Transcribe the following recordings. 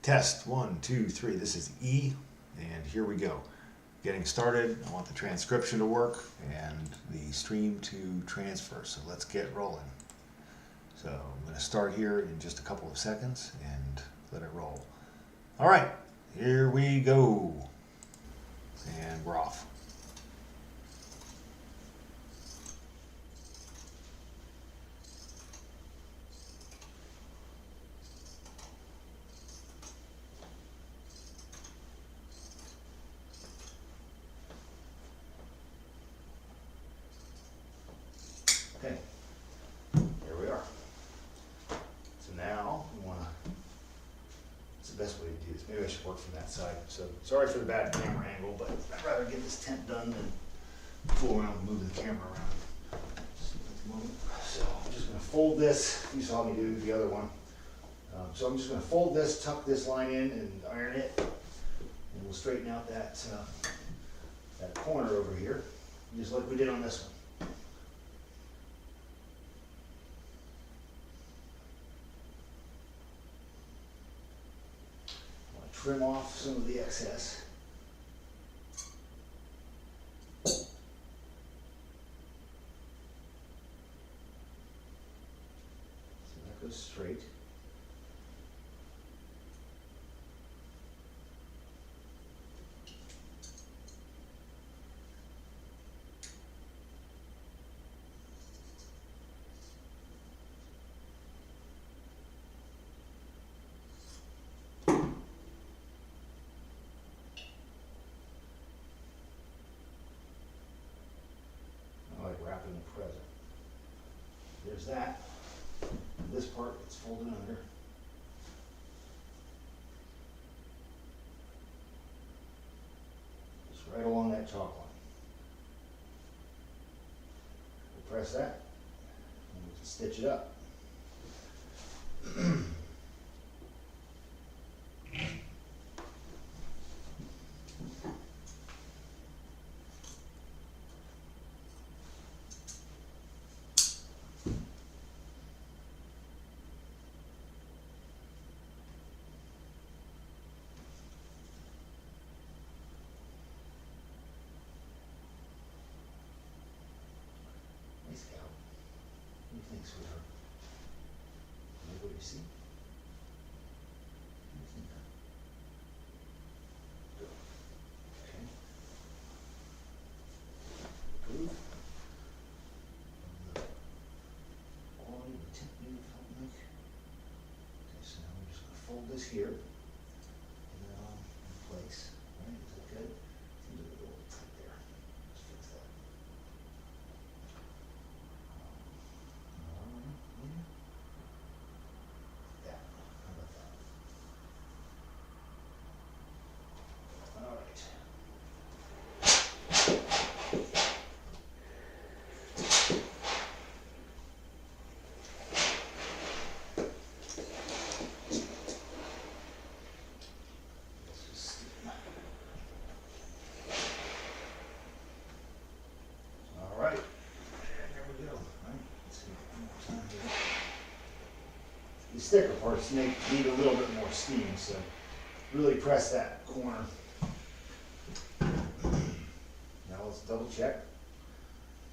Test 1, 2, 3. This is E, and here we go. Getting started. I want the transcription to work and the stream to transfer. So let's get rolling. So I'm going to start here in just a couple of seconds and let it roll. All right, here we go. And we're off. Okay, here we are. So now we want to, it's the best way to do this. Maybe I should work from that side. So sorry for the bad camera angle, but I'd rather get this tent done than fool around and move the camera around. So I'm just going to fold this. You saw me do the other one. So I'm just going to fold this, tuck this line in, and iron it. And we'll straighten out that corner over here, just like we did on this one. Trim off some of the excess. So that goes straight. Wrapping the present. There's that. This part gets folded under. Just right along that chalk line. We'll press that and we can stitch it up. What do you think, sweetheart? Like what you see? What do you think? Good. Okay. Good. All you would tip me if I'm like. Okay, so now we're just going to fold this here. And then in place. Right? Is that good? Seems a little tight there. Let's fix that. The sticker parts need a little bit more steam, so really press that corner. Now let's double check.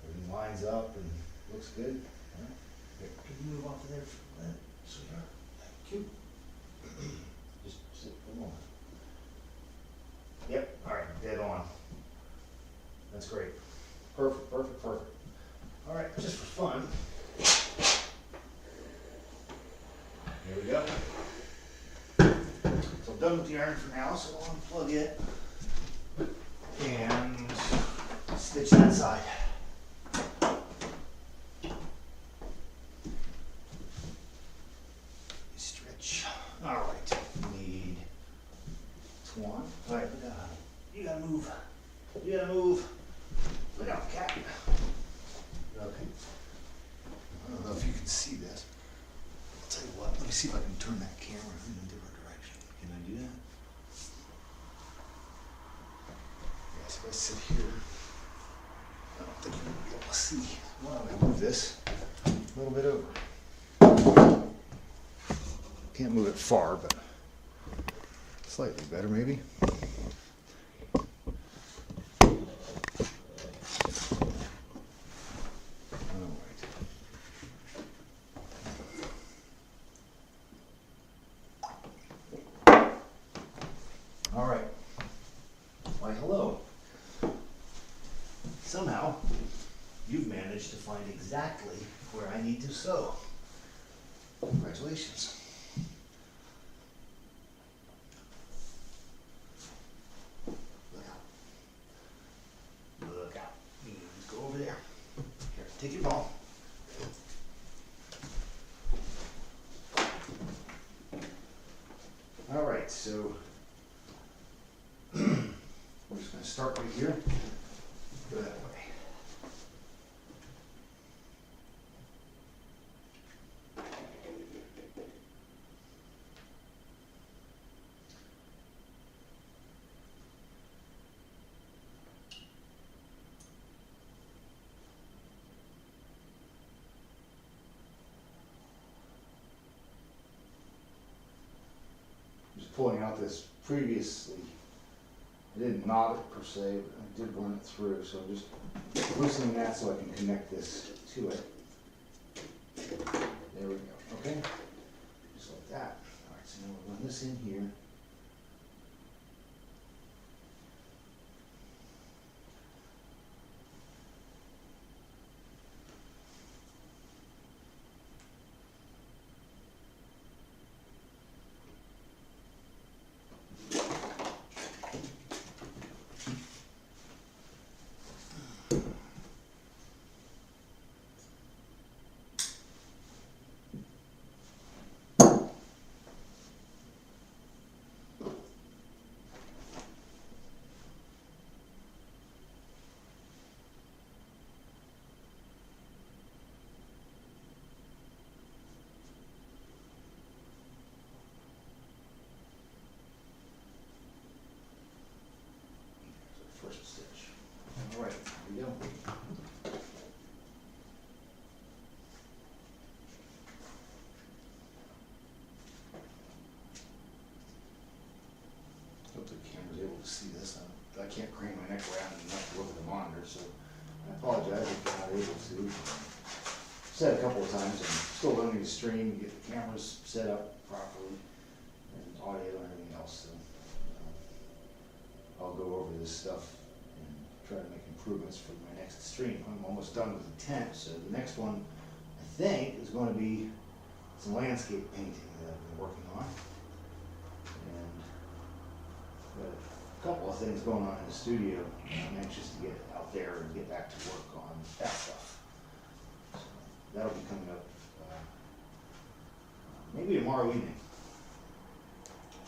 Everything lines up and looks good. All right. Here, can you move off of there for a minute, sweetheart? Thank you. Just sit for a moment. Yep, all right, dead on. That's great. Perfect, perfect, perfect. All right, just for fun. There we go. So I'm done with the iron for now, so I'll unplug it and stitch that side. Stretch. All right. Need one. All right, you gotta move. You gotta move. Look out, cat. Okay. I don't know if you can see this. I'll tell you what, let me see if I can turn that camera in a different direction. Can I do that? Yes, if I sit here, I don't think you're going to be able to see. Well, I'm going to move this a little bit over. Can't move it far, but Slightly better, maybe. All right. Why, hello. Somehow, you've managed to find exactly where I need to sew. Congratulations. Look out. Look out. You can just go over there. Here, take your ball. All right, so we're just going to start right here. Go that way. Just pulling out this previously. I didn't knot it per se, but I did run it through, so I'm just loosening that so I can connect this to it. There we go, okay? Just like that. All right, so now we'll run this in here. First stitch. All right, here we go. Hope the camera's able to see this. I can't crane my neck around enough to look at the monitor, so I apologize if I'm not able to. Said a couple of times, I'm still learning to stream, get the cameras set up properly, and audio and everything else. So I'll go over this stuff and try to make improvements for my next stream. I'm almost done with the tent, so the next one I think is going to be some landscape painting that I've been working on. And got a couple of things going on in the studio. I'm anxious to get out there and get back to work on that stuff. So that'll be coming up maybe tomorrow evening.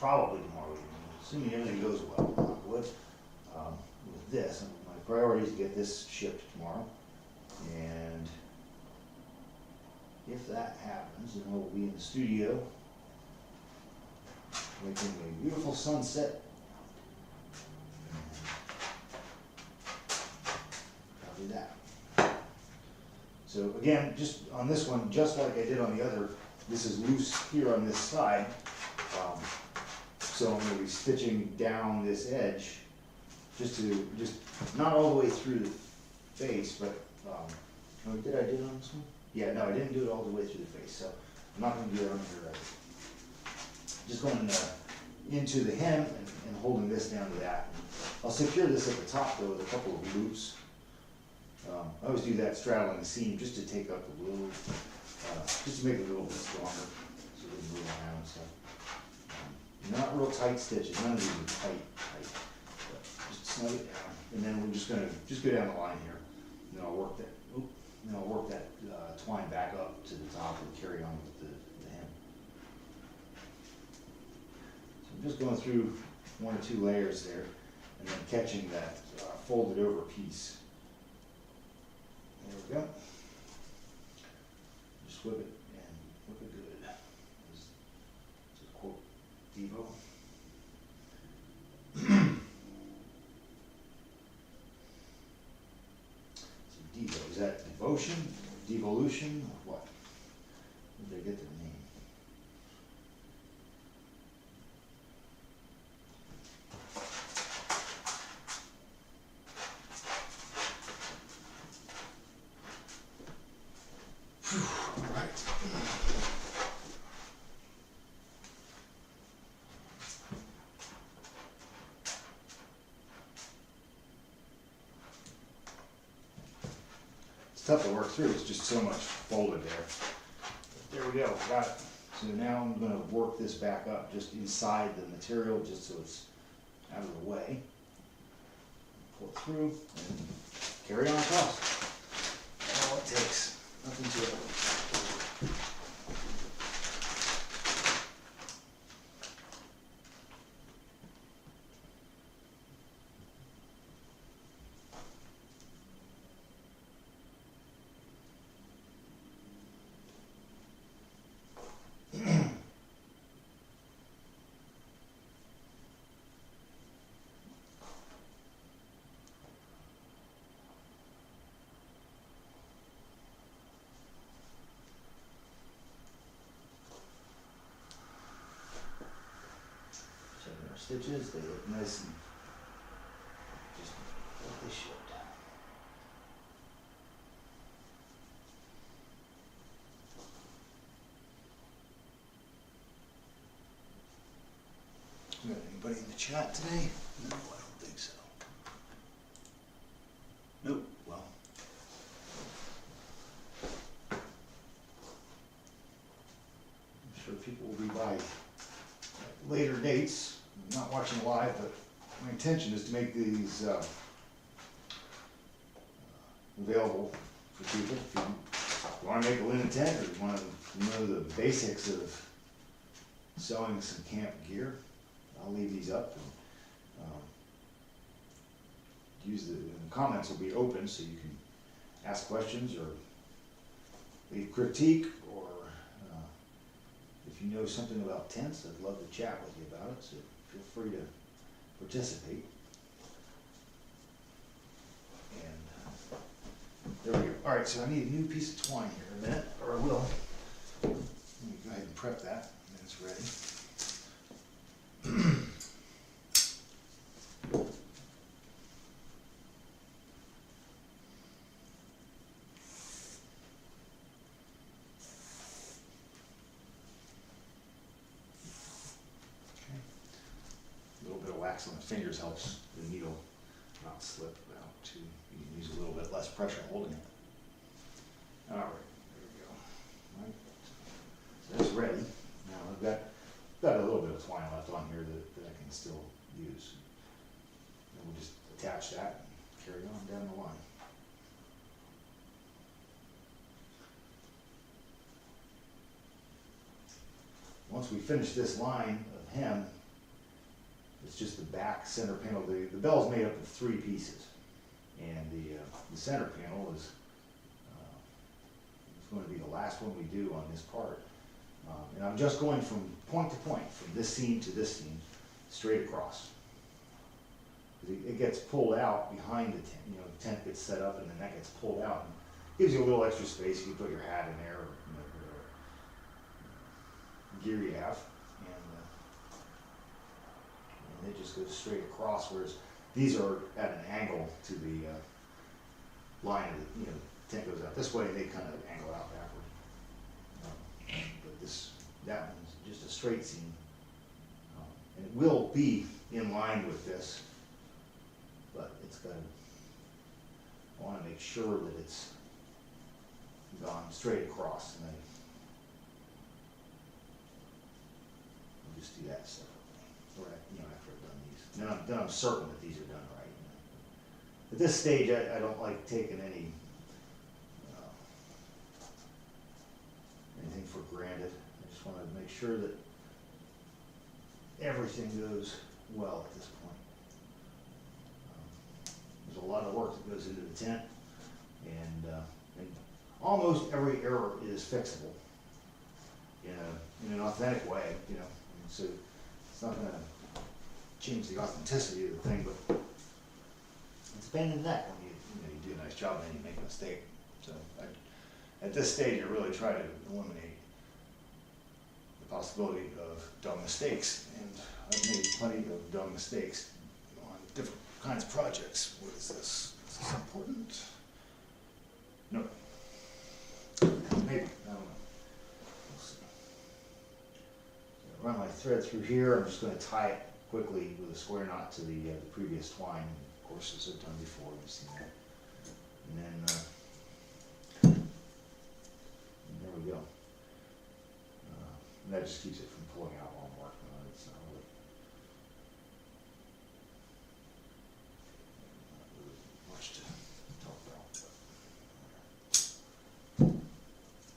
Probably tomorrow evening, assuming everything goes well. Knock wood. With this, my priority is to get this shipped tomorrow, and if that happens, then we'll be in the studio making a beautiful sunset. I'll do that. So again, just on this one, just like I did on the other, this is loose here on this side. So I'm going to be stitching down this edge just not all the way through the face, but oh, did I do it on this one? Yeah, no, I didn't do it all the way through the face, so I'm not going to do it on here. Just going into the hem and holding this down to that. I'll secure this at the top though with a couple of loops. I always do that straddling the seam just to take up the glue, just to make it a little bit stronger so it doesn't move around. So not real tight stitches, none of these are tight. But just snug it down, and then we're just gonna go down the line here. And then I'll work that. Then I'll work that twine back up to the top and carry on with the hem. So I'm just going through one or two layers there, and then catching that folded over piece. There we go. Just whip it and whip it good. To quote Devo. So Devo, is that devotion, devolution, or what? Where did they get their name? tough to work through, it's just so much folded there. But there we go, got it. So now I'm gonna work this back up just inside the material, just so it's out of the way. Pull it through and carry on across. That's all it takes, nothing to it. Stitches, they look nice and just like they should. We got anybody in the chat today? No, I don't think so. Nope, well. I'm sure people will be by at later dates. I'm not watching live, but my intention is to make these available for people. If you want to make a linen tent, or you want to know the basics of sewing some camp gear, I'll leave these up. And, use the comments will be open, so you can ask questions or leave critique, or if you know something about tents, I'd love to chat with you about it. So feel free to participate. And there we go. All right, so I need a new piece of twine here in a minute, or I will. Let me go ahead and prep that, and then it's ready. On the fingers helps the needle not slip out too. You can use a little bit less pressure holding it. All right, there we go. All right. So that's ready. Now I've got a little bit of twine left on here that I can still use. And we'll just attach that and carry on down the line. Once we finish this line of hem, it's just the back center panel. The bell is made up of 3 pieces, and the center panel is going to be the last one we do on this part. And I'm just going from point to point, from this seam to this seam, straight across. It gets pulled out behind the tent. You know, the tent gets set up, and then that gets pulled out. And gives you a little extra space. You can put your hat in there, or whatever gear you have. And it just goes straight across, whereas these are at an angle to the line of the, the tent goes out this way, and they kind of angle out backward. But that one's just a straight seam. And it will be in line with this, but it's got to, I want to make sure that it's gone straight across, and then I'll just do that separately. Or, after I've done these. Then I'm certain that these are done right. At this stage, I don't like taking anything for granted. I just want to make sure that everything goes well at this point. There's a lot of work that goes into the tent, and almost every error is fixable in an authentic way, so it's not going to change the authenticity of the thing, but it's a pain in the neck when you do a nice job and then you make a mistake. So at this stage, I really try to eliminate the possibility of dumb mistakes, and I've made plenty of dumb mistakes on different kinds of projects. What is this? Is this important? No. Maybe. I don't know. We'll see. So run my thread through here. I'm just going to tie it quickly with a square knot to the previous twine. Of course, as I've done before, you've seen that. And then And that just keeps it from pulling out while I'm working on it. It's not really much to talk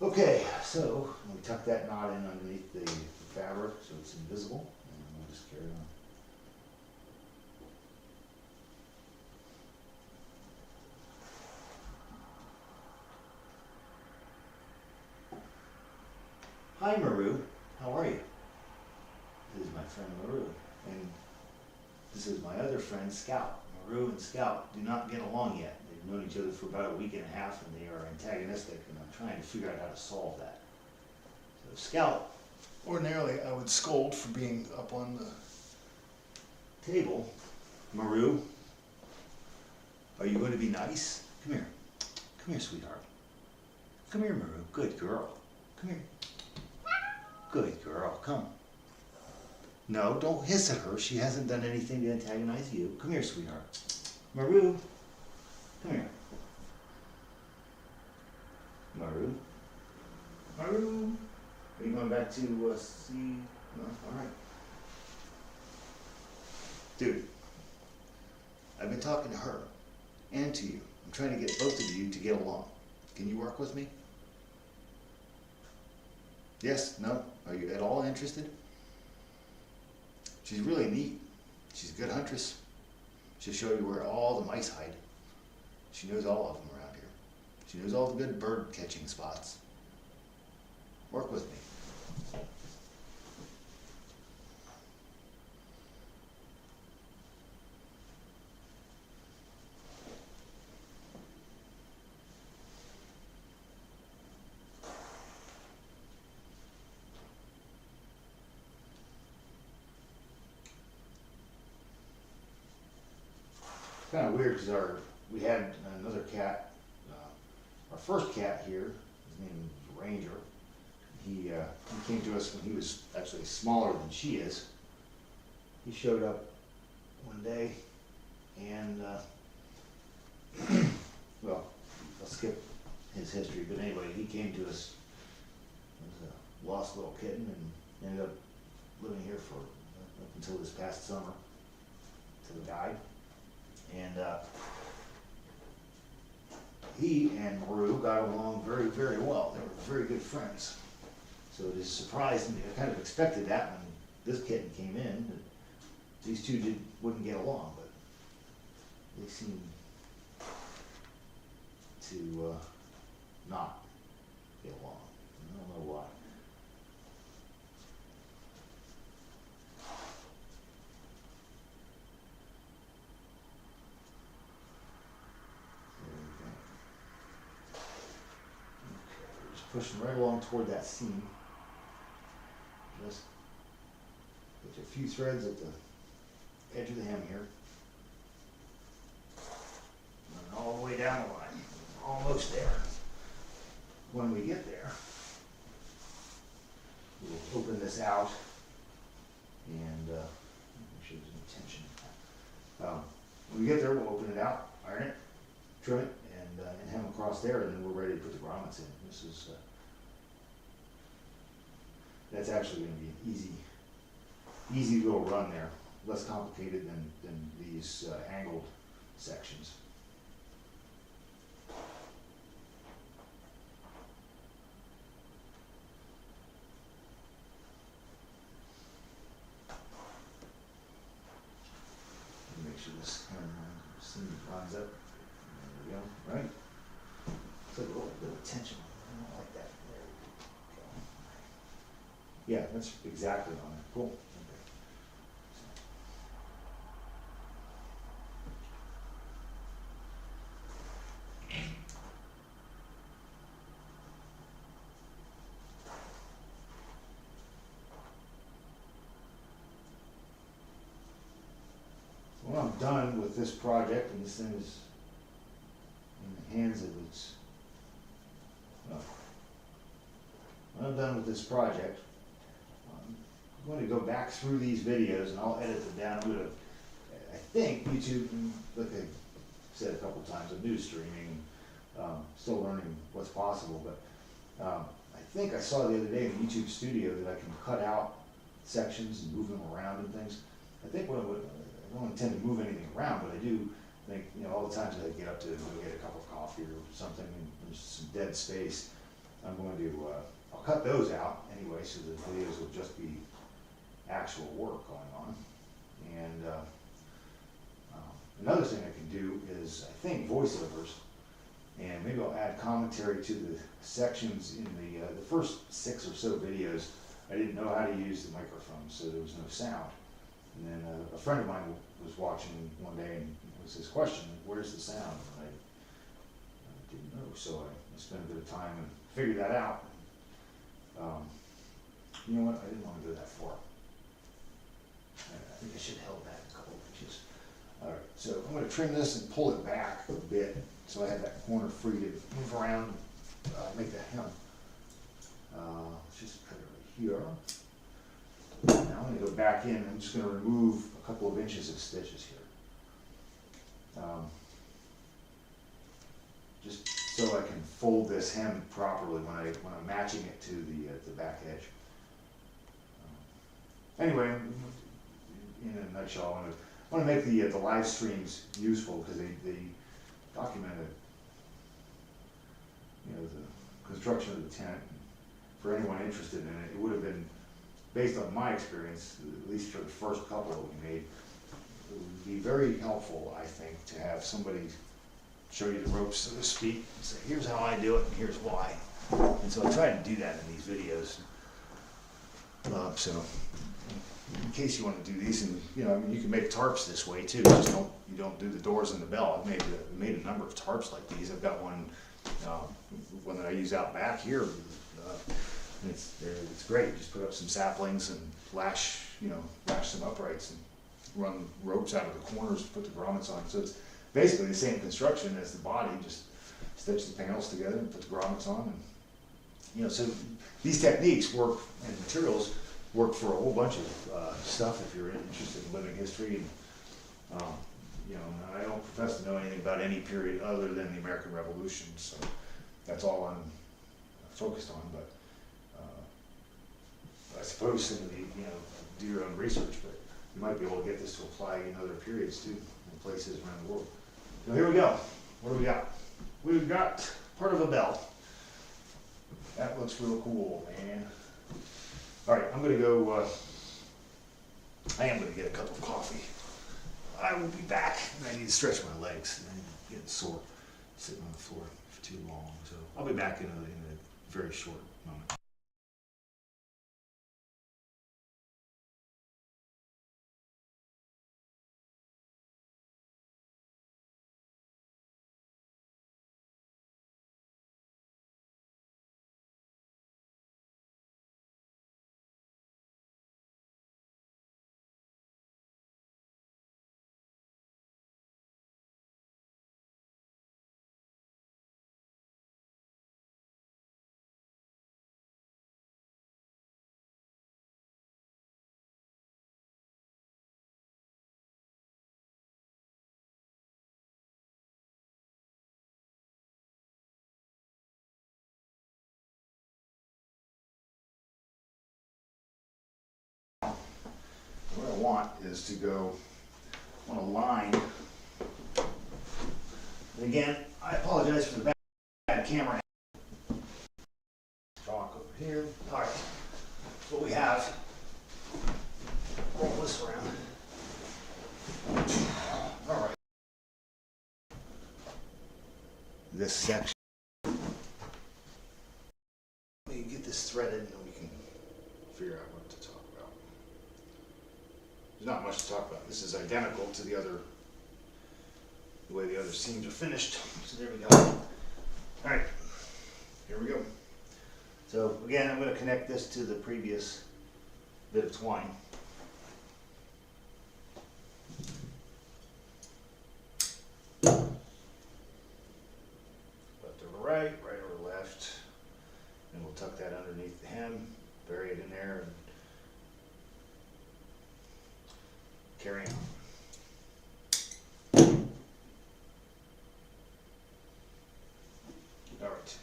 about. Okay, so we tuck that knot in underneath the fabric so it's invisible, and we'll just carry on. Hi Maru, how are you? This is my friend Maru, and this is my other friend Scout. Maru and Scout do not get along yet. They've known each other for about a week and a half, and they are antagonistic, and I'm trying to figure out how to solve that. So Scout, ordinarily I would scold for being up on the table. Maru, are you going to be nice? Come here. Come here, sweetheart. Come here, Maru. Good girl. Come here. Good girl, come. No, don't hiss at her. She hasn't done anything to antagonize you. Come here, sweetheart. Maru, come here. Maru. Maru. Are you going back to see? No? All right. Dude, I've been talking to her and to you. I'm trying to get both of you to get along. Can you work with me? Yes? No? Are you at all interested? She's really neat. She's a good huntress. She'll show you where all the mice hide. She knows all of them around here. She knows all the good bird catching spots. Work with me. Kind of weird because we had another cat, our first cat here, his name was Ranger. He came to us when he was actually smaller than she is. He showed up one day and, well, I'll skip his history, but anyway, he came to us as a lost little kitten and ended up living here for up until this past summer, until he died. And he and Maru got along very, very well. They were very good friends. So it just surprised me. I kind of expected that when this kitten came in, that these two wouldn't get along, but they seem to not get along. I don't know why. Pushing right along toward that seam. Just put a few threads at the edge of the hem here. And all the way down the line. Almost there. When we get there, we'll open this out and make sure there's no tension. When we get there, we'll open it out, iron it, trim it, and hem across there, and then we're ready to put the grommets in. This is that's actually going to be an easy little run there, less complicated than these angled sections. Make sure this seam lines up. There we go, right? So a little bit of tension. I don't like that. There we go. Yeah, that's exactly on it. Cool. Okay. So when I'm done with this project, and this thing is in the hands of its, well, when I'm done with this project, I'm going to go back through these videos and I'll edit them down. I'm going to, I think YouTube, like I said a couple times, I'm new streaming, still learning what's possible, but I think I saw the other day in YouTube Studio that I can cut out sections and move them around and things. I think I don't intend to move anything around, but I do think, you know, all the times that I get up to go get a cup of coffee or something and there's some dead space, I'm going to, I'll cut those out anyway, so the videos will just be actual work going on. And another thing I can do is, I think, voiceovers, and maybe I'll add commentary to the sections in the first 6 or so videos. I didn't know how to use the microphone, so there was no sound. And then a friend of mine was watching one day, and it was his question, where's the sound? And I didn't know, so I spent a bit of time and figured that out. You know what, I didn't want to go that far. I think I should have held back a couple of inches. All right, so I'm going to trim this and pull it back a bit so I have that corner free to move around, make the hem. Let's just cut it right here. Now I'm going to go back in. I'm just going to remove a couple of inches of stitches here. Just so I can fold this hem properly when I'm matching it to the back edge. Anyway, in a nutshell, I want to make the live streams useful because they documented, you know, the construction of the tent. For anyone interested in it, it would have been, based on my experience, at least for the first couple that we made, it would be very helpful, I think, to have somebody show you the ropes, so to speak, and say, here's how I do it, and here's why. And so I try to do that in these videos. So, in case you want to do these, and you know, I mean, you can make tarps this way too. Just you don't do the doors and the bell. I've made a number of tarps like these. I've got one that I use out back here. It's great. You just put up some saplings and lash some uprights and run ropes out of the corners, put the grommets on. So it's basically the same construction as the body. Just stitch the panels together and put the grommets on, and you know. So these techniques work, and materials work for a whole bunch of stuff if you're interested in living history. And you know, I don't profess to know anything about any period other than the American Revolution, so that's all I'm focused on. But I suppose some of the, you know, do your own research, but you might be able to get this to apply in other periods too, in places around the world. So here we go. What do we got? We've got part of a bell. That looks real cool, man. All right, I'm gonna go, I am gonna get a cup of coffee. I will be back. I need to stretch my legs. I'm getting sore sitting on the floor for too long. So I'll be back in a very short moment. What I want is to go on a line. And again, I apologize for the bad camera. Chalk over here. All right, what we have. Roll this around. All right. This section. Let me get this threaded and we can figure out what to talk about. There's not much to talk about. This is identical to the way the other seams are finished. So there we go. All right, here we go. So again, I'm going to connect this to the previous bit of twine. Left over right, right over left. And we'll tuck that underneath the hem, bury it in there, and carry on. All right.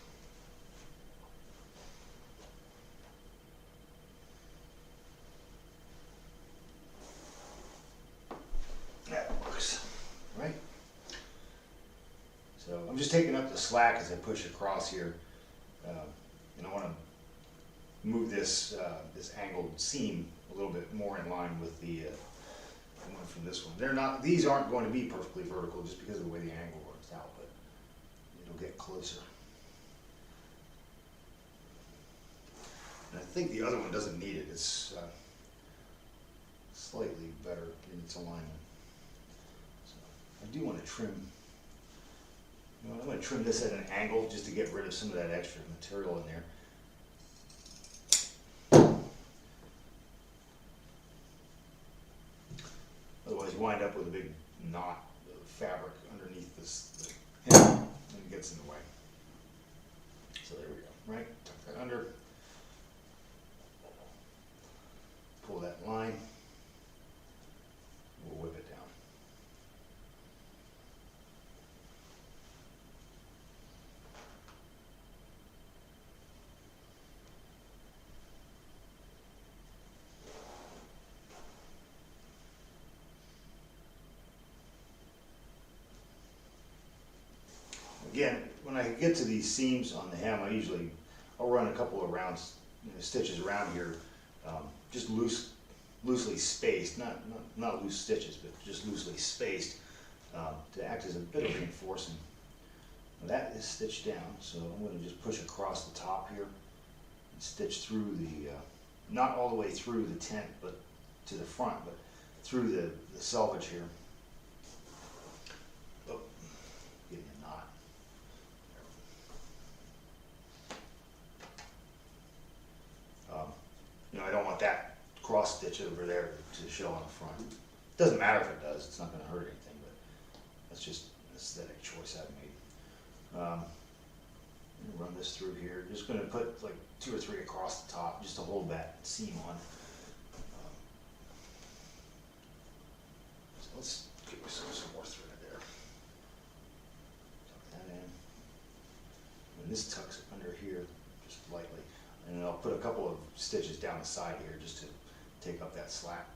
just taking up the slack as I push across here, and I want to move this this angled seam a little bit more in line with the one from this one. They're not; these aren't going to be perfectly vertical just because of the way the angle works out, but it'll get closer. And I think the other one doesn't need it. It's slightly better in its alignment. So I do want to trim. You know, I'm going to trim this at an angle just to get rid of some of that extra material in there. Otherwise, you wind up with a big knot of fabric underneath this hem, and it gets in the way. So there we go. Right, tuck that under. Pull that line. We'll whip it down. Again, when I get to these seams on the hem, I'll run a couple of rounds, stitches around here, just loosely spaced, not loose stitches, but just loosely spaced, to act as a bit of reinforcing. Now that is stitched down, so I'm going to just push across the top here and stitch through the, not all the way through the tent, but to the front, but through the selvage here. Oh, getting a knot. I don't want that cross stitch over there to show on the front. Doesn't matter if it does, it's not going to hurt anything, but that's just an aesthetic choice I've made. I'm going to run this through here. Just going to put like 2 or 3 across the top just to hold that seam on. So let's give ourselves some more thread there. Tuck that in. And this tucks under here just lightly. And then I'll put a couple of stitches down the side here just to take up that slack.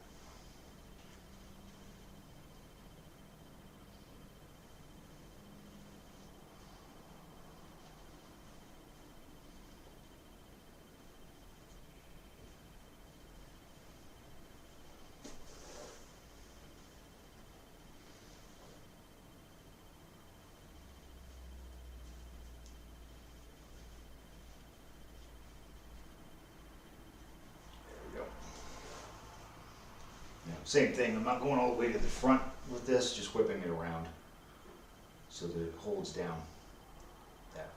Same thing, I'm not going all the way to the front with this, just whipping it around so that it holds down that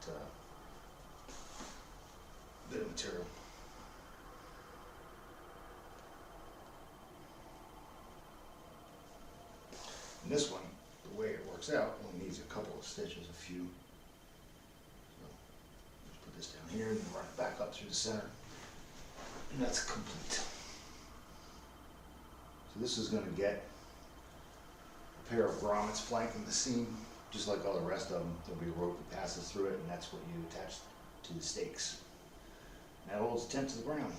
bit of material. And this one, the way it works out, only needs a couple of stitches, a few. So just put this down here and then run it back up through the center. And that's complete. So this is going to get a pair of grommets flanking the seam, just like all the rest of them. There'll be a rope that passes through it, and that's what you attach to the stakes. And that holds the tent to the ground.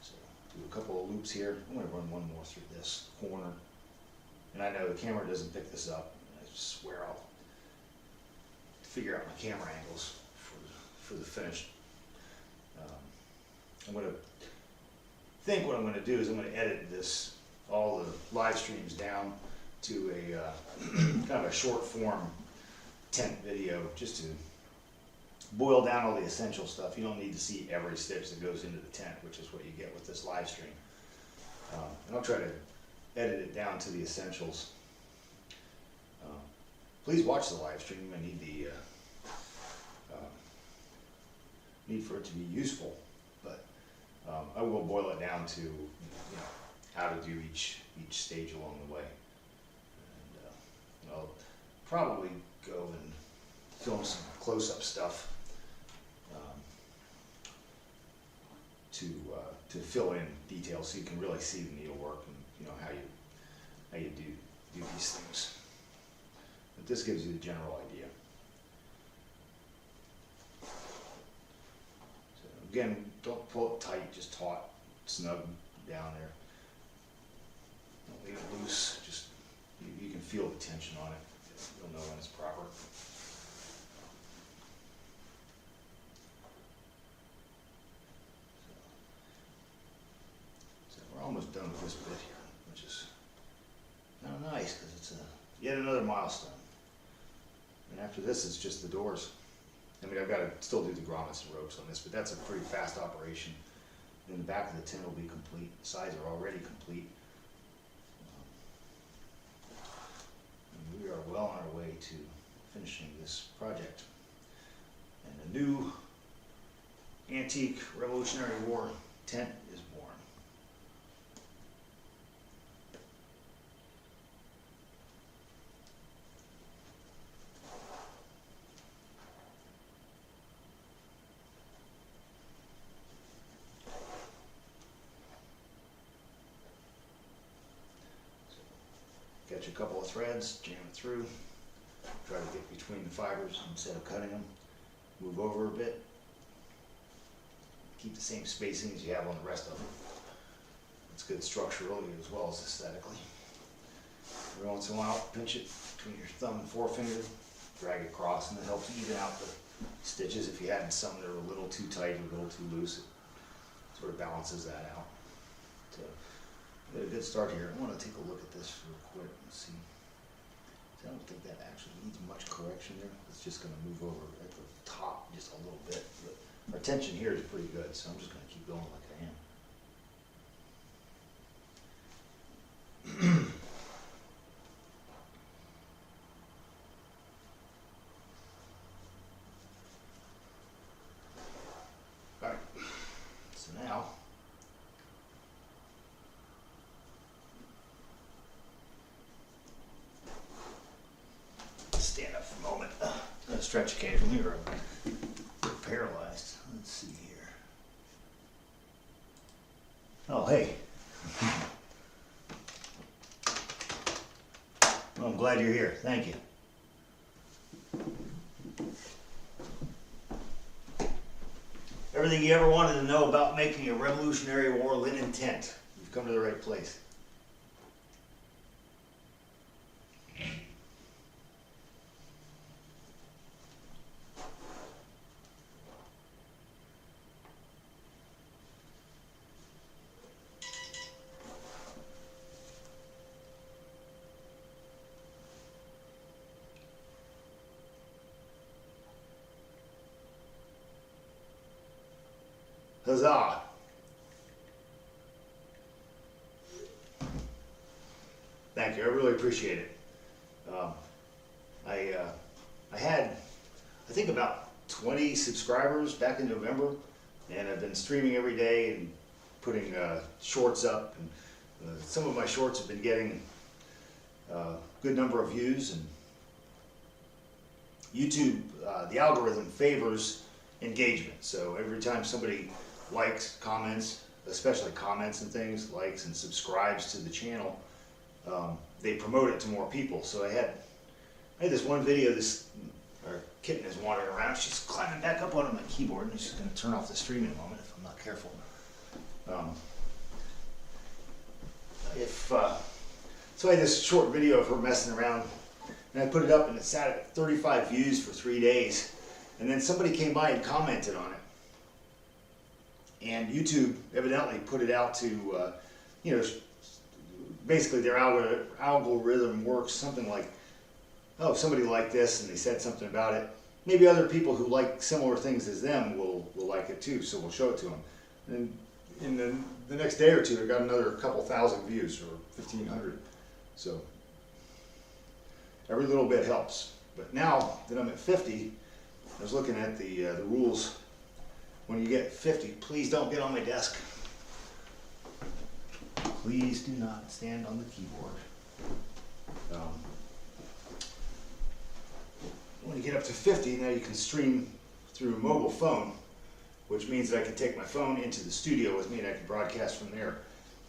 So do a couple of loops here. I'm going to run one more through this corner. And I know the camera doesn't pick this up. I swear I'll figure out my camera angles for the finish. I'm going to think what I'm going to do is I'm going to edit this, all the live streams down to a kind of a short form tent video, just to boil down all the essential stuff. You don't need to see every stitch that goes into the tent, which is what you get with this live stream. And I'll try to edit it down to the essentials. Please watch the live stream. I need the need for it to be useful, but I will boil it down to how to do each stage along the way. And I'll probably go and film some close-up stuff to fill in details so you can really see the needlework and how you do these things. But this gives you the general idea. So again, don't pull it tight, just taut, snug down there. Don't leave it loose, just you can feel the tension on it. You'll know when it's proper. So we're almost done with this bit here, which is kind of nice because it's yet another milestone. And after this, it's just the doors. I mean, I've got to still do the grommets and ropes on this, but that's a pretty fast operation. And the back of the tent will be complete. The sides are already complete. And we are well on our way to finishing this project. And a new antique Revolutionary War tent is born. Catch a couple of threads, jam it through, try to get between the fibers instead of cutting them, move over a bit, keep the same spacing as you have on the rest of them. It's good structurally as well as aesthetically. Every once in a while, pinch it between your thumb and forefinger, drag it across, and it helps even out the stitches. If you had some that are a little too tight or a little too loose, it sort of balances that out. So, we got a good start here. I want to take a look at this real quick and see. I don't think that actually needs much correction there. It's just going to move over at the top just a little bit. But our tension here is pretty good, so I'm just going to keep going like I am. All right. So now, stand up for a moment. I'm going to stretch occasionally or I'm paralyzed. Let's see here. Oh, hey. Well, I'm glad you're here. Thank you. Everything you ever wanted to know about making a Revolutionary War linen tent. You've come to the right place. Huzzah! Thank you. I really appreciate it. I had, I think, about 20 subscribers back in November, and I've been streaming every day and putting shorts up. And some of my shorts have been getting a good number of views. And YouTube, the algorithm favors engagement. So every time somebody likes, comments, especially comments and things, likes and subscribes to the channel, they promote it to more people. So I had this one video, our kitten is wandering around. She's climbing back up onto my keyboard, and she's going to turn off the stream in a moment if I'm not careful. So I had this short video of her messing around, and I put it up, and it sat at 35 views for 3 days. And then somebody came by and commented on it. And YouTube evidently put it out to, basically their algorithm works something like, oh, somebody liked this and they said something about it. Maybe other people who like similar things as them will like it too, so we'll show it to them. And in the next day or two, I got another couple thousand views, or 1,500. So every little bit helps. But now that I'm at 50, I was looking at the rules. When you get 50, please don't get on my desk. Please do not stand on the keyboard. When you get up to 50, now you can stream through a mobile phone, which means that I can take my phone into the studio with me and I can broadcast from there.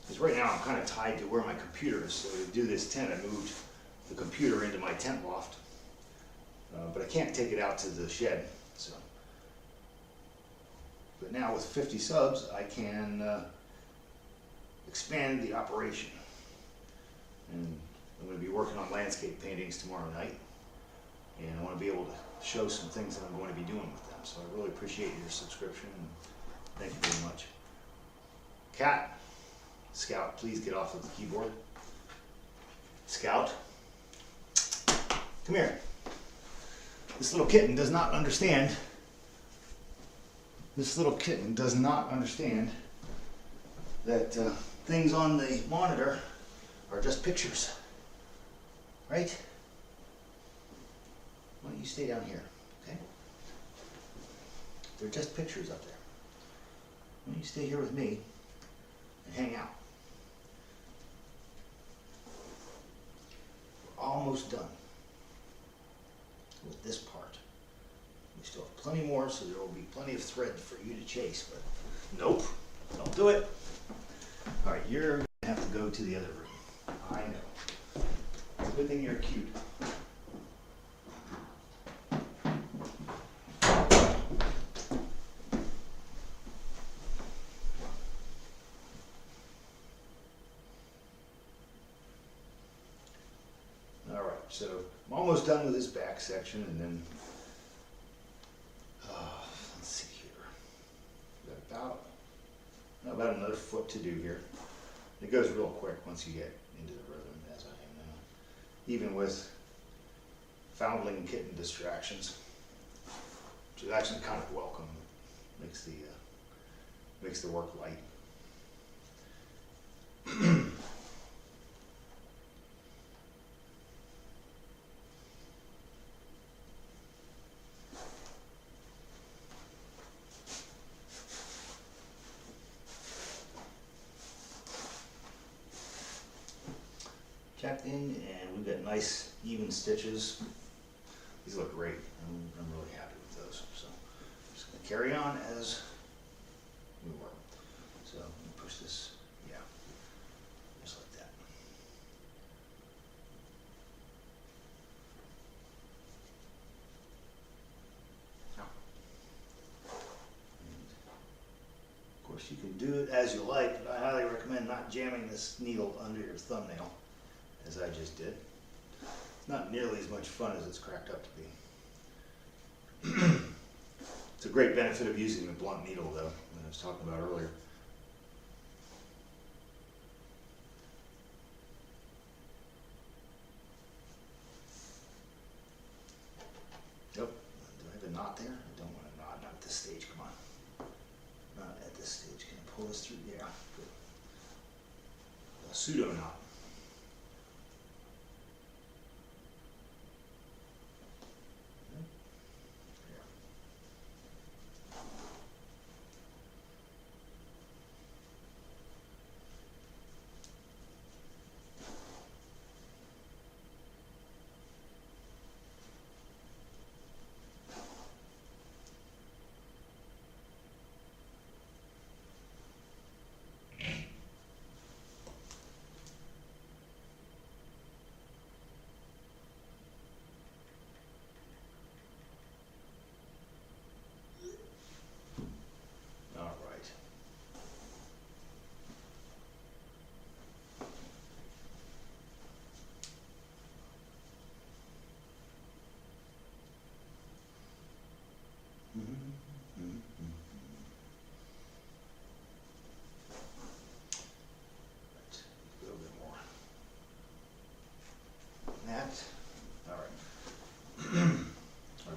Because right now I'm kind of tied to where my computer is. So to do this tent, I moved the computer into my tent loft. But I can't take it out to the shed. So. But now with 50 subs, I can expand the operation. And I'm going to be working on landscape paintings tomorrow night. and I want to be able to show some things that I'm going to be doing with them. So I really appreciate your subscription, and thank you very much. Cat, Scout, please get off of the keyboard. Scout, come here. This little kitten does not understand. This little kitten does not understand that things on the monitor are just pictures, right? Why don't you stay down here, okay? They're just pictures up there. Why don't you stay here with me and hang out? We're almost done with this part. We still have plenty more, so there will be plenty of thread for you to chase, but nope, don't do it. All right, you're gonna have to go to the other room. I know. It's a good thing you're cute. All right, so I'm almost done with this back section, and then let's see here. We've got about another foot to do here. It goes real quick once you get into the rhythm, as I am now. Even with foundling kitten distractions, which is actually kind of welcome. Makes the work light. Checked in, and we've got nice even stitches. These look great. I'm really happy with those. So I'm just going to carry on as we were. So let me push this, yeah, just like that. And of course, you can do it as you like, but I highly recommend not jamming this needle under your thumbnail, as I just did. It's not nearly as much fun as it's cracked up to be. It's a great benefit of using the blunt needle, though, that I was talking about earlier. Nope. Do I have a knot there? I don't want a knot. Not at this stage. Come on. Not at this stage. Can I pull this through? Yeah. Good. A pseudo knot.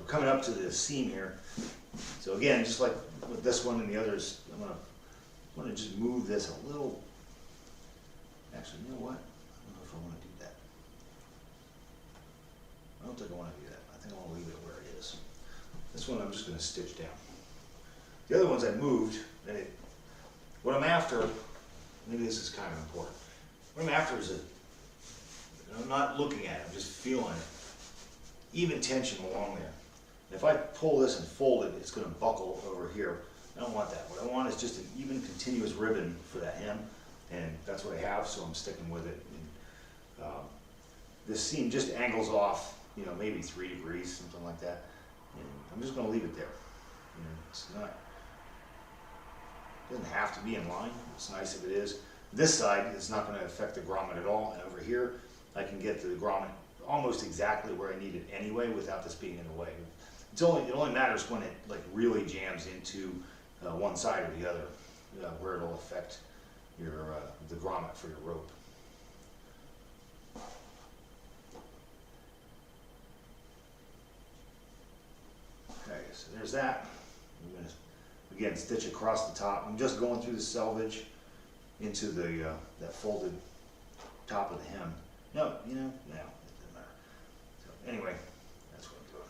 Coming up to the seam here. So again, just like with this one and the others, I'm going to just move this a little. Actually, you know what? I don't know if I want to do that. I don't think I want to do that. I think I want to leave it where it is. This one I'm just going to stitch down. The other ones I moved, and what I'm after, maybe this is kind of important. What I'm after is I'm not looking at it, I'm just feeling it. Even tension along there. If I pull this and fold it, it's going to buckle over here. I don't want that. What I want is just an even continuous ribbon for that hem, and that's what I have, so I'm sticking with it. And, this seam just angles off, you know, maybe 3 degrees, something like that. And I'm just going to leave it there. You know, it's not, it doesn't have to be in line. It's nice if it is. This side is not going to affect the grommet at all, and over here I can get the grommet almost exactly where I need it anyway without this being in the way. It only matters when it like really jams into one side or the other, where it'll affect your the grommet for your rope. Okay, so there's that. I'm going to again stitch across the top. I'm just going through the selvage into the that folded top of the hem. No, you know, no, it doesn't matter. So anyway, that's what I'm doing.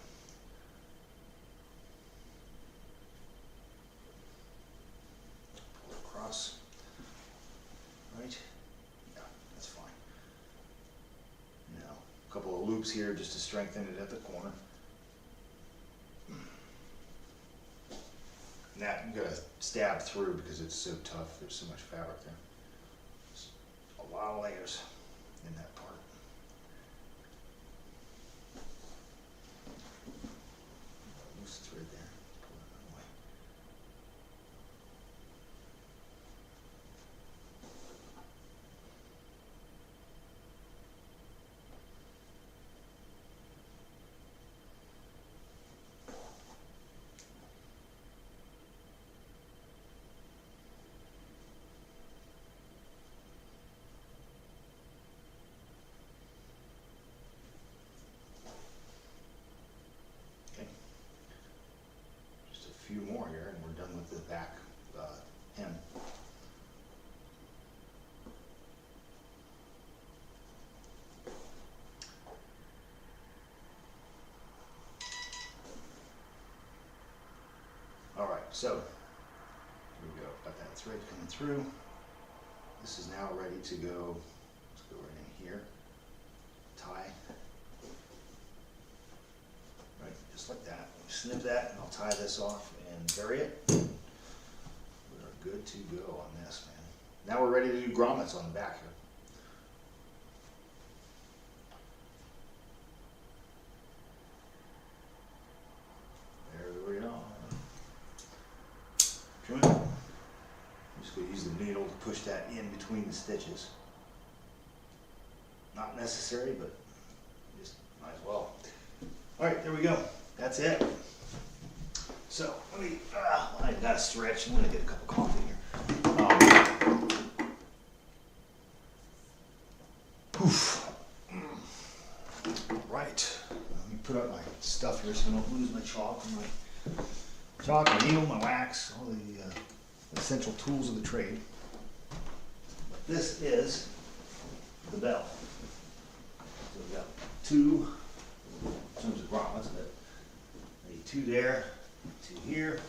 Pull it across. Right? Yeah, that's fine. Now, a couple of loops here just to strengthen it at the corner. And that you gotta stab through because it's so tough. There's so much fabric there. There's a lot of layers in that part. Loose thread there. Pull it away. Few more here and we're done with the back hem. All right, so here we go. Got that thread coming through. This is now ready to go. Let's go right in here. Tie. Right, just like that. Snip that and I'll tie this off and bury it. We are good to go on this, man. Now we're ready to do grommets on the back here. There we are. Trim it. I'm just going to use the needle to push that in between the stitches. Not necessary, but just might as well. All right, there we go. That's it. So let me, I gotta stretch. I'm gonna get a cup of coffee here. Right. Let me put up my stuff here so I don't lose my chalk and my needle, my wax, all the essential tools of the trade. This is the bell. So we've got two in terms of grommets, but I need two there, two here,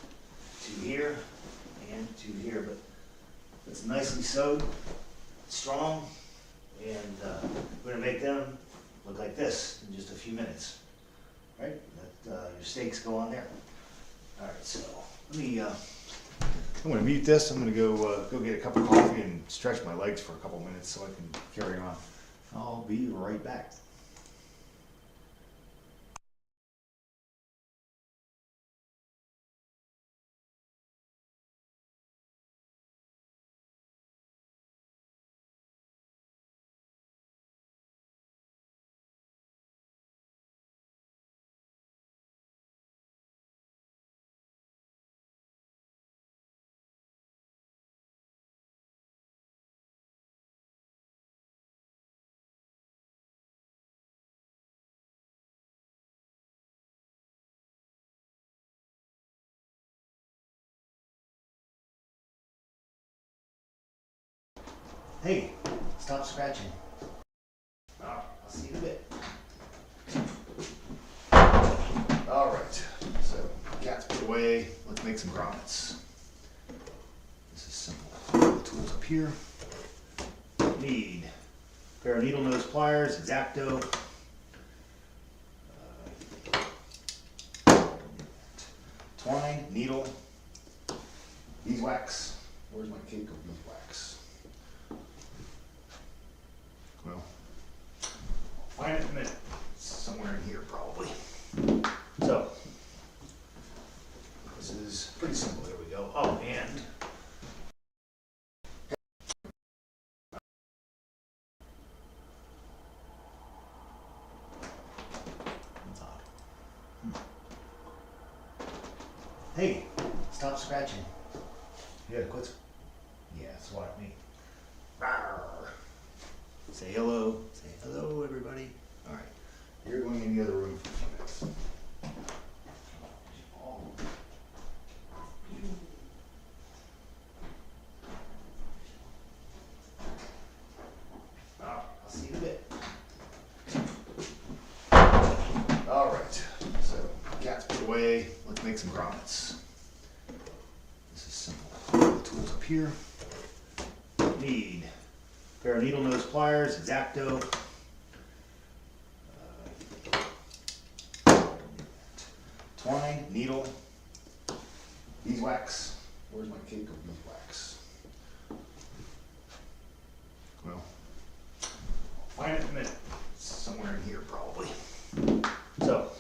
and two here. But it's nicely sewed, strong, and we're going to make them look like this in just a few minutes. Right? Let your steaks go on there. All right, so let me. I'm going to mute this. I'm going to go get a cup of coffee and stretch my legs for a couple minutes so I can carry on. I'll be right back. Hey, stop scratching. All right, I'll see you in a bit. All right, so cat's put away. Let's make some grommets. This is simple. The tools up here. Need a pair of needle nose pliers, X-Acto. Twine, needle, beeswax. Where's my cake of beeswax? Well, I'll find it in a minute. It's somewhere in here probably. So, this is pretty simple. There we go. Oh, and scratching. Yeah, quit. Yeah, swat at me. Rawr. Say hello. Say hello, everybody. All right. You're going in the other room for a few minutes. I'll see you in a bit. All right. So, cat's put away. Let's make some grommets. This is simple. The tools up here. Need a pair of needle nose pliers, X-Acto. 20 needle, beeswax. Where's my cake of beeswax? Well, I'll find it in a minute. It's somewhere in here probably. So,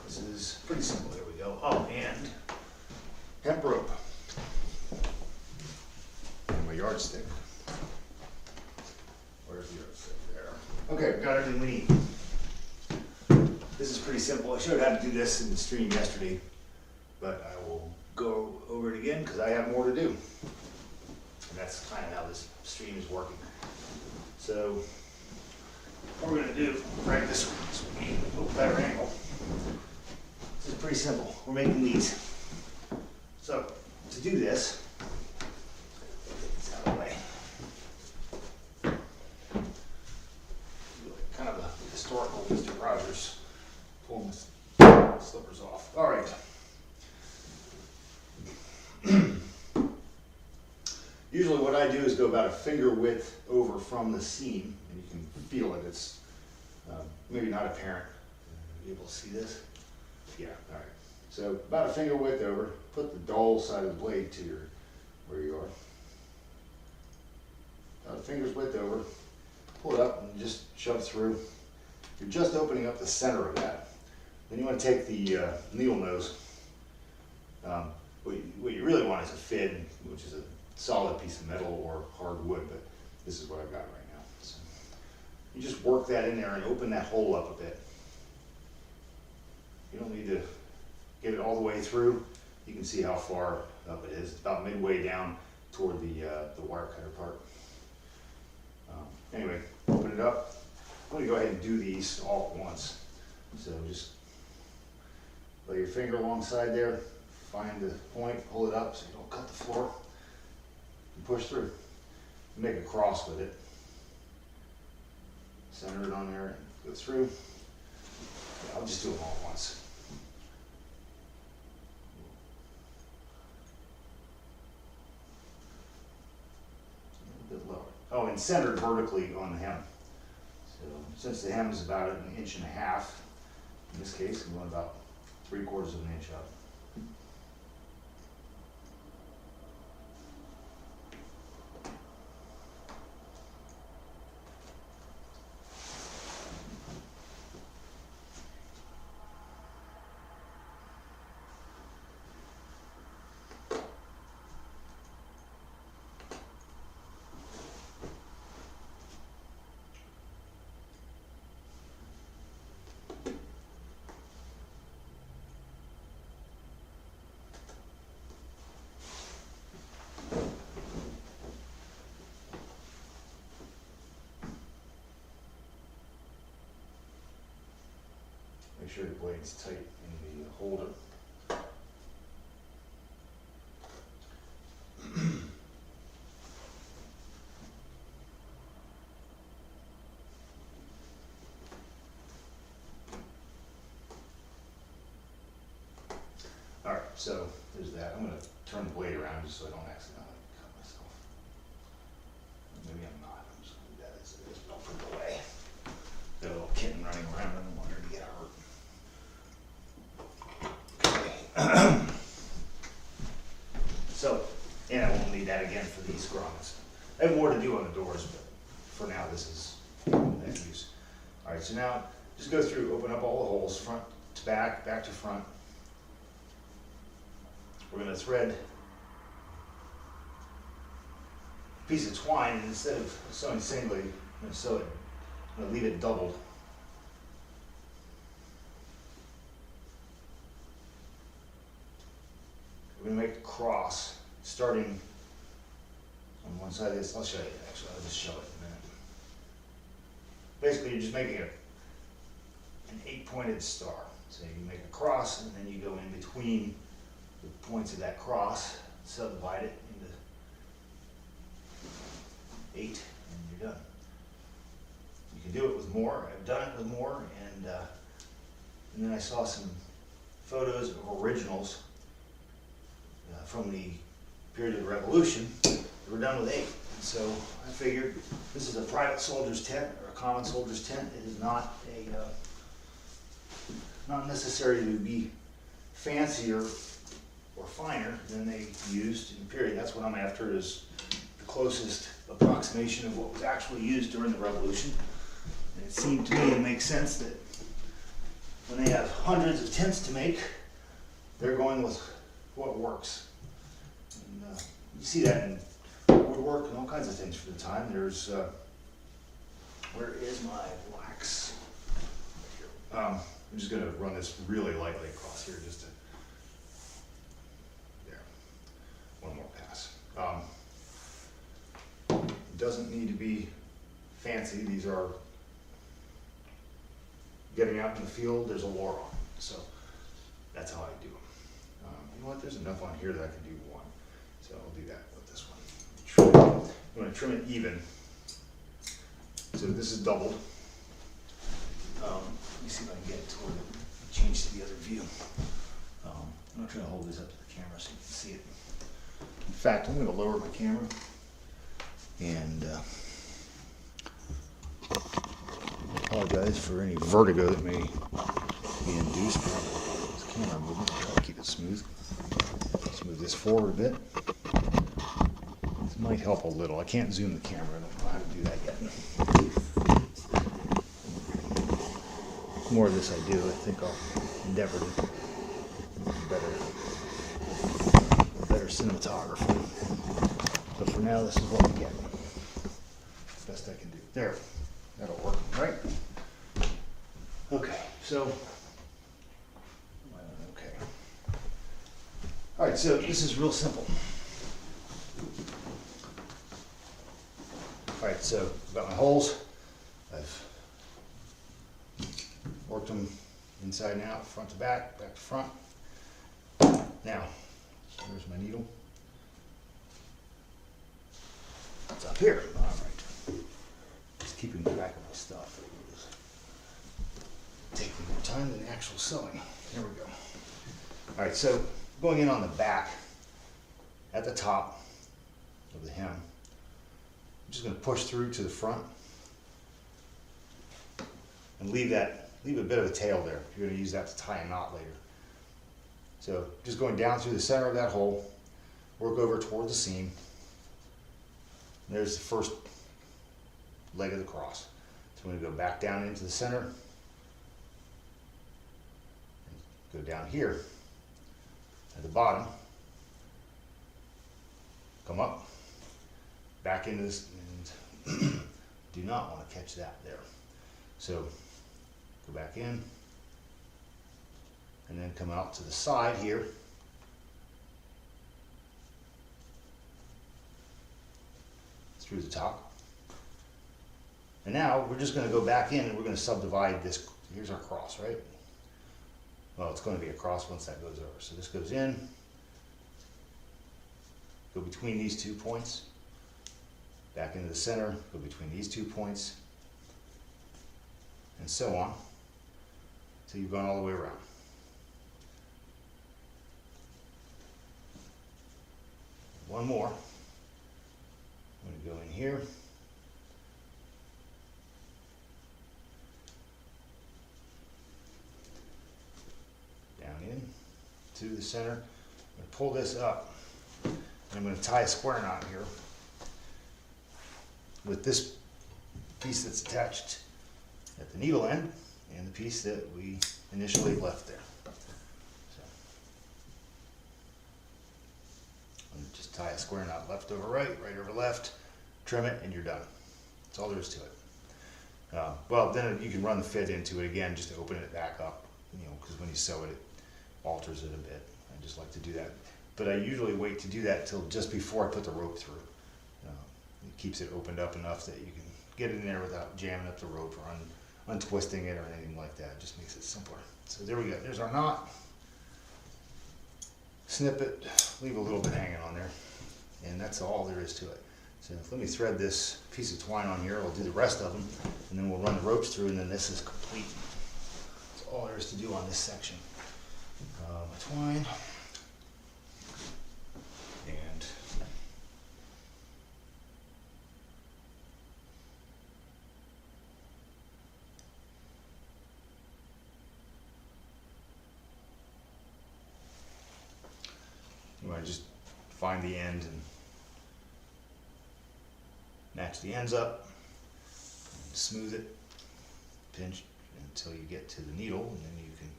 this is pretty simple. There we go. Oh, and hemp rope. And my yardstick. Where's the yardstick? There. Okay, we've got everything we need. This is pretty simple. I showed how to do this in the stream yesterday, but I will go over it again because I have more to do. And that's kind of how this stream is working. So, what we're going to do, right this way, so we get a little better angle. This is pretty simple. We're making these. So, to do this, get this out of the way. Kind of a historical Mr. Rogers. Pull my slippers off. All right. Usually what I do is go about a finger width over from the seam, and you can feel it. It's maybe not apparent. Are you able to see this? Yeah, all right. So about a finger width over, put the dull side of the blade to where you are. About a finger's width over, pull it up and just shove through. You're just opening up the center of that. Then you want to take the needle nose. What you really want is a fid, which is a solid piece of metal or hard wood, but this is what I've got right now. So you just work that in there and open that hole up a bit. You don't need to get it all the way through. You can see how far up it is. It's about midway down toward the wire cutter part. Anyway, open it up. I'm going to go ahead and do these all at once. So just lay your finger alongside there, find the point, pull it up so you don't cut the floor, and push through. Make a cross with it. Center it on there and go through. Yeah, I'll just do them all at once. A little bit lower. Oh, and centered vertically on the hem. So since the hem is about 1.5 inches, in this case, I'm going about 3/4 of an inch up. Make sure the blade's tight in the holder. All right, so there's that. I'm going to turn the blade around just so I don't accidentally cut myself. Maybe I'm not. I'm just going to do that as it is. Don't put it away. Got a little kitten running around. I don't want her to get hurt. So, and I won't need that again for these grommets. I have more to do on the doors, but for now this is that use. All right, so now just go through, open up all the holes, front to back, back to front. We're going to thread a piece of twine, and instead of sewing singly, I'm going to sew it. I'm going to leave it doubled. we're gonna make a cross starting on one side of this. I'll show you, actually, I'll just show it in a minute. Basically, you're just making an 8-pointed star. So you make a cross, and then you go in between the points of that cross, subdivide it into 8, and you're done. You can do it with more. I've done it with more, and then I saw some photos of originals from the period of the Revolution that were done with 8. And so I figured this is a private soldier's tent or a common soldier's tent. It is not not necessary to be fancier or finer than they used in the period. That's what I'm after, is the closest approximation of what was actually used during the Revolution. And it seemed to me to make sense that when they have hundreds of tents to make, they're going with what works. And you see that in woodwork and all kinds of things for the time. There's, where is my wax? I'm just going to run this really lightly across here, just to, there, one more pass. It doesn't need to be fancy. These are getting out in the field. There's a war on, so that's how I do them. You know what? There's enough on here that I can do one, so I'll do that with this one. I'm going to trim it even. So this is doubled. Let me see if I can get it toward it. Change to the other view. I'm going to try to hold this up to the camera so you can see it. In fact, I'm going to lower my camera and apologize for any vertigo that may be induced by this camera movement. Try to keep it smooth. Let's move this forward a bit. This might help a little. I can't zoom the camera. I don't know how to do that yet. The more of this I do, I think I'll endeavor to be a better cinematographer. But for now, this is what we get. Best I can do. There, that'll work, right? Okay, so, okay. All right, so this is real simple. All right, so I've got my holes. I've worked them inside and out, front to back, back to front. Now, there's my needle. It's up here. All right. Just keeping track of my stuff. Taking more time than the actual sewing. There we go. All right, so going in on the back, at the top of the hem, I'm just going to push through to the front and leave a bit of a tail there. You're going to use that to tie a knot later. So just going down through the center of that hole, work over toward the seam. And there's the first leg of the cross. So I'm going to go back down into the center, go down here at the bottom, come up, back into this, and do not want to catch that there. So go back in, and then come out to the side here. Through the top. And now we're just going to go back in and we're going to subdivide this. Here's our cross, right? Well, it's going to be a cross once that goes over. So this goes in, go between these 2 points, back into the center, go between these 2 points, and so on, until you've gone all the way around. One more. I'm going to go in here. Down in to the center. I'm going to pull this up. And I'm going to tie a square knot here with this piece that's attached at the needle end and the piece that we initially left there. So I'm going to just tie a square knot left over right, right over left, trim it, and you're done. That's all there is to it. Well, then you can run the fit into it again just to open it back up, you know, because when you sew it, it alters it a bit. I just like to do that. but I usually wait to do that till just before I put the rope through. It keeps it opened up enough that you can get in there without jamming up the rope or untwisting it or anything like that. It just makes it simpler. So there we go. There's our knot. Snip it, leave a little bit hanging on there, and that's all there is to it. So let me thread this piece of twine on here. I'll do the rest of them, and then we'll run the ropes through, and then this is complete. That's all there is to do on this section. My twine, and you want to just find the end and match the ends up, smooth it, pinch until you get to the needle, and then you can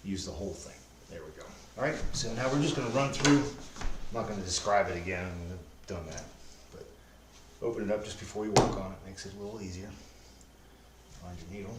use the whole thing. There we go. All right, so now we're just going to run through. I'm not going to describe it again, I've done that, but open it up just before you work on it, makes it a little easier. Find your needle.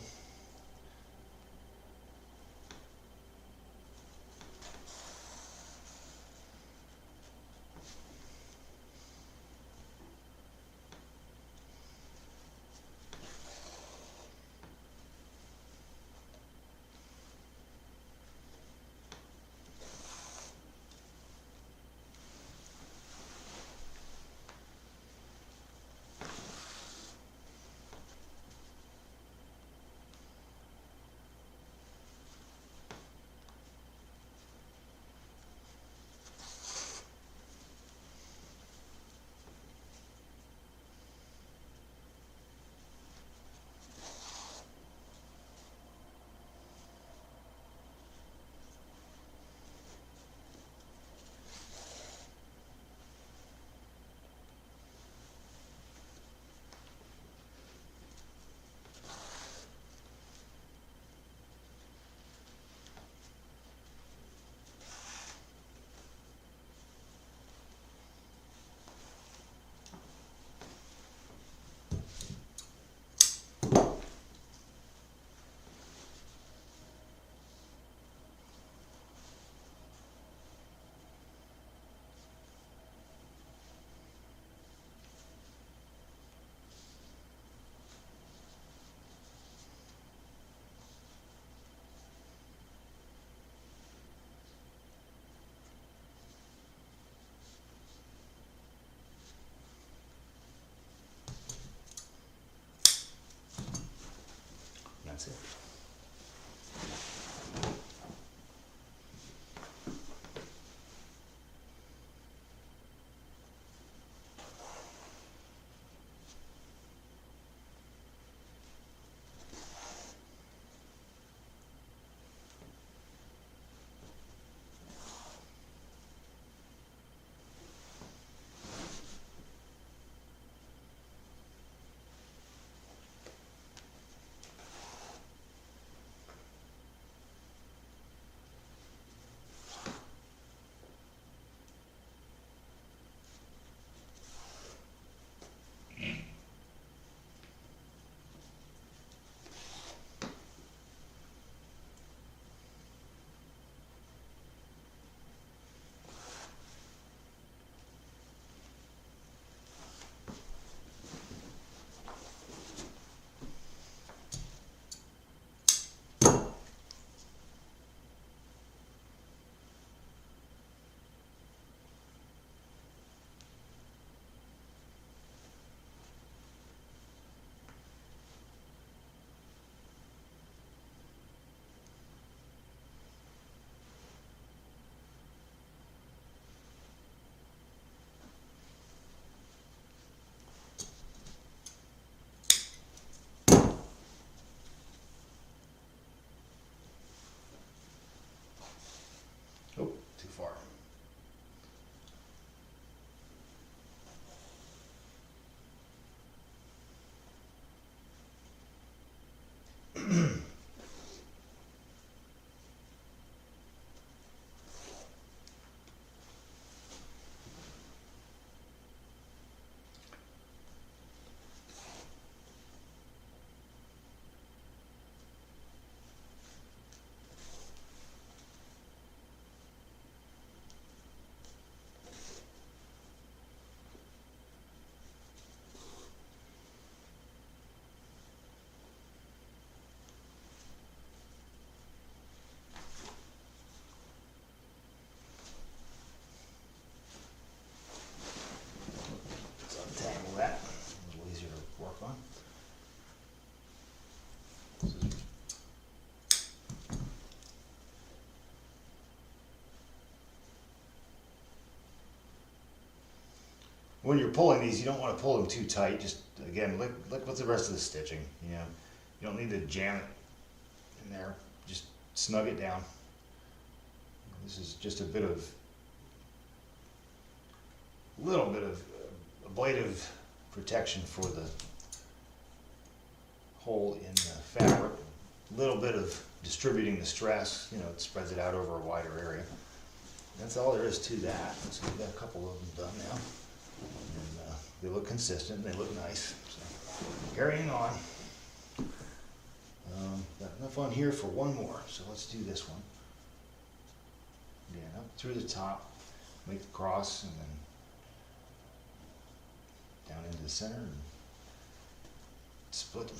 when you're pulling these, you don't want to pull them too tight. Just again, look what's the rest of the stitching. You know, you don't need to jam it in there. Just snug it down. This is just a little bit of ablative protection for the hole in the fabric. A little bit of distributing the stress. You know, it spreads it out over a wider area. That's all there is to that. So we've got a couple of them done now. And they look consistent, they look nice. So carrying on. Got enough on here for one more, so let's do this one. Again, up through the top, make the cross, and then down into the center and split them.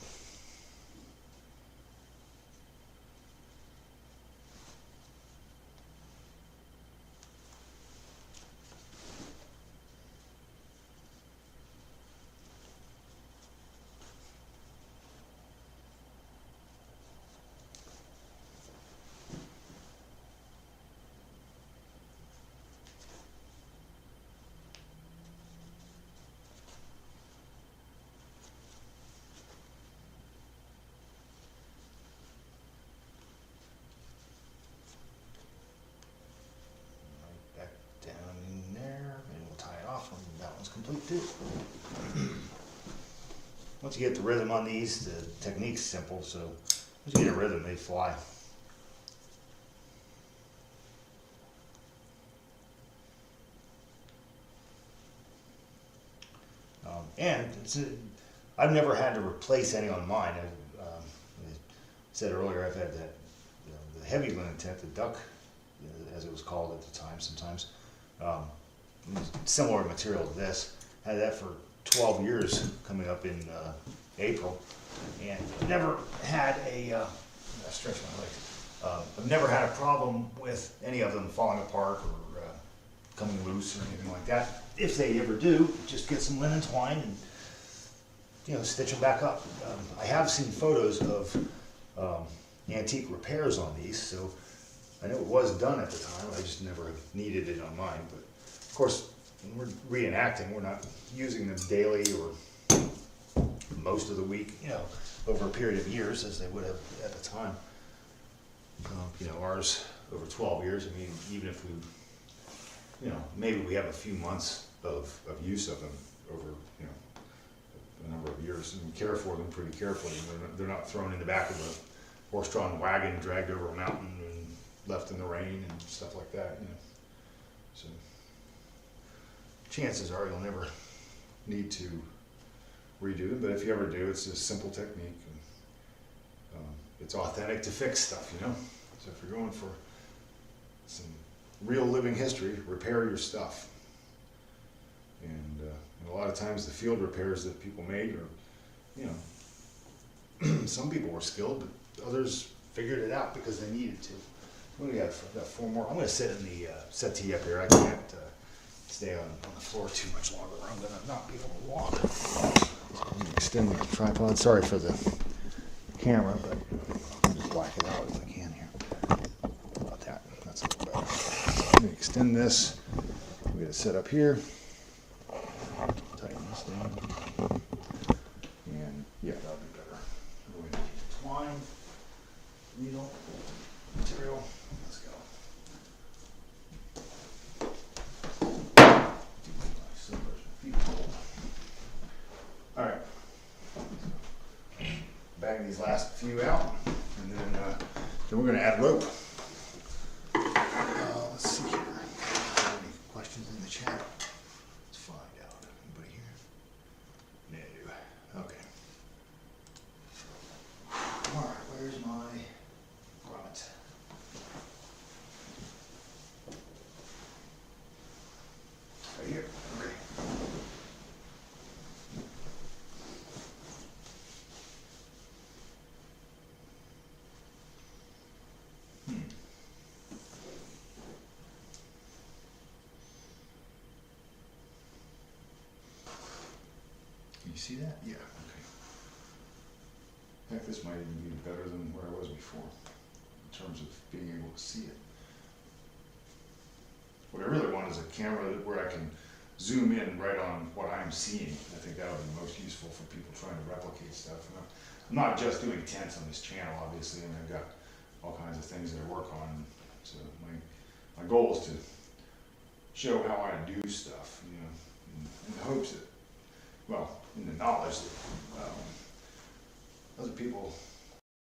Complete too. Once you get the rhythm on these, the technique's simple, so once you get a rhythm, they fly. And I've never had to replace any on mine. I said earlier, I've had that, the heavy linen tent, the duck, as it was called at the time sometimes. Similar material to this. Had that for 12 years coming up in April, and never had a stretch my legs. I've never had a problem with any of them falling apart or coming loose or anything like that. If they ever do, just get some linen twine and, you know, stitch them back up. I have seen photos of antique repairs on these, so I know it was done at the time. I just never needed it on mine, but of course, when we're reenacting, we're not using them daily or most of the week, you know, over a period of years as they would have at the time. You know, ours over 12 years, I mean, even if we, you know, maybe we have a few months of use of them over, you know, a number of years, and we care for them pretty carefully. They're not thrown in the back of a horse-drawn wagon, dragged over a mountain and left in the rain and stuff like that, you know. So chances are you'll never need to redo them, but if you ever do, it's a simple technique. And, it's authentic to fix stuff, you know. So if you're going for some real living history, repair your stuff. And a lot of times the field repairs that people made are, you know, some people were skilled, but others figured it out because they needed to. What do we have? I've got 4 more. I'm going to sit in the settee up here. I can't stay on the floor too much longer, or I'm going to not be able to walk. So I'm going to extend the tripod. Sorry for the camera, but I'll just black it out if I can here. How about that? That's a little better. So I'm going to extend this. I'm going to sit up here. Tighten this down. And yeah, that'll be better. We're going to need twine, needle, material. Let's go. All right. Bag these last few out, and then we're going to add rope. Let's see here. Any questions in the chat? Let's find out. Anybody here? No. Okay. All right. Where's my grommet? Right here. Okay. Can you see that? Yeah, okay. Heck, this might even be better than where I was before in terms of being able to see it. What I really want is a camera where I can zoom in right on what I'm seeing. I think that would be most useful for people trying to replicate stuff. And I'm not just doing tents on this channel, obviously, and I've got all kinds of things that I work on. So my goal is to show how I do stuff, you know, in the hopes that, well, in the knowledge that other people